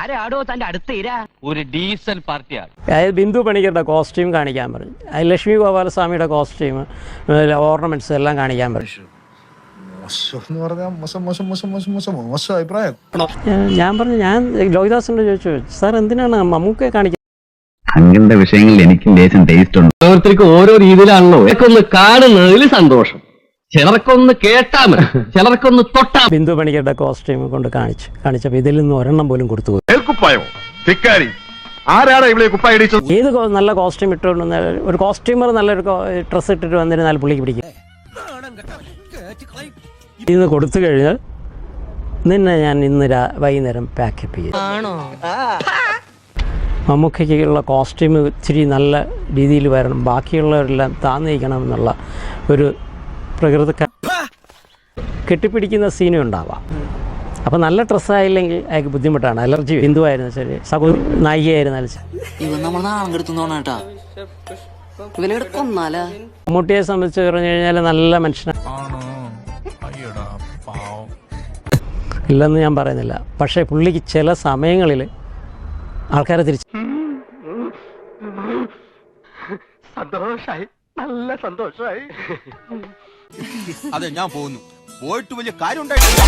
ആരാടോ തന്റെ അടുത്ത് ഇരാ? ഒരു ഡീസൽ പാർട്ടിയാണ്. അതായത് ബിന്ദു പണിക്കരുടെ കോസ്റ്റ്യൂം കാണിക്കാൻ പറഞ്ഞു, അത് ലക്ഷ്മി ഗോപാലസ്വാമിയുടെ കോസ്റ്റ്യൂം, ഓർണമെന്റ്സ് എല്ലാം കാണിക്കാൻ പറഞ്ഞു. ഞാൻ പറഞ്ഞു, ഞാൻ ലോഹിദാസിനോട് ചോദിച്ചു, സാർ എന്തിനാണ് മമ്മൂക്കയെ കാണിക്കുന്നത്? അങ്ങനത്തെ വിഷയങ്ങളിൽ എനിക്ക് ലേശം ടേസ്റ്റ് ഉണ്ട്. ഓരോരുത്തർക്കും ഓരോ രീതിയിലാണല്ലോ. എനിക്കൊന്ന് കാണുന്നതിൽ സന്തോഷം, ചിലർക്കൊന്ന് കേട്ടാ മതി, ചിലർക്കൊന്ന് തൊട്ടാ. ബിന്ദു പണിക്കരുടെ കോസ്റ്റ്യൂം കൊണ്ട് കാണിച്ചപ്പോൾ ഇതിൽ നിന്ന് ഒരെണ്ണം പോലും കൊടുത്തു പോയി. ഏത് നല്ല കോസ്റ്റ്യൂം ഇട്ടുകൊണ്ട് ഒരു കോസ്റ്റ്യൂമർ നല്ലൊരു ഡ്രസ്സ് ഇട്ടിട്ട് വന്നിരുന്നാൽ പുള്ളിക്ക് പിടിക്കും. ഇന്ന് കൊടുത്തു കഴിഞ്ഞാൽ നിന്നെ ഞാൻ ഇന്ന് വൈകുന്നേരം പാക്കപ്പ് ചെയ്യും. മമ്മൂക്കയ്ക്കുള്ള കോസ്റ്റ്യൂം ഇച്ചിരി നല്ല രീതിയിൽ വരണം, ബാക്കിയുള്ളവരെല്ലാം താന്നിരിക്കണം എന്നുള്ള ഒരു പ്രകൃതി കെട്ടിപ്പിടിക്കുന്ന സീനും ഉണ്ടാവാം. അപ്പം നല്ല ഡ്രസ്സായില്ലെങ്കിൽ അയാൾക്ക് ബുദ്ധിമുട്ടാണ്, അലർജി. ബിന്ദുവായിരുന്നു ശരി, നായികയായിരുന്നാലും മമ്മൂട്ടിയെ സംബന്ധിച്ച് പറഞ്ഞു കഴിഞ്ഞാൽ നല്ല മനുഷ്യനാണ്, ഇല്ലെന്ന് ഞാൻ പറയുന്നില്ല. പക്ഷേ പുള്ളിക്ക് ചില സമയങ്ങളിൽ ആൾക്കാരെ തിരിച്ച് സന്തോഷായി, നല്ല സന്തോഷായി. അതെ, ഞാൻ പോകുന്നു. പോയിട്ട് വലിയ കാര്യം ഉണ്ടായിട്ടില്ല.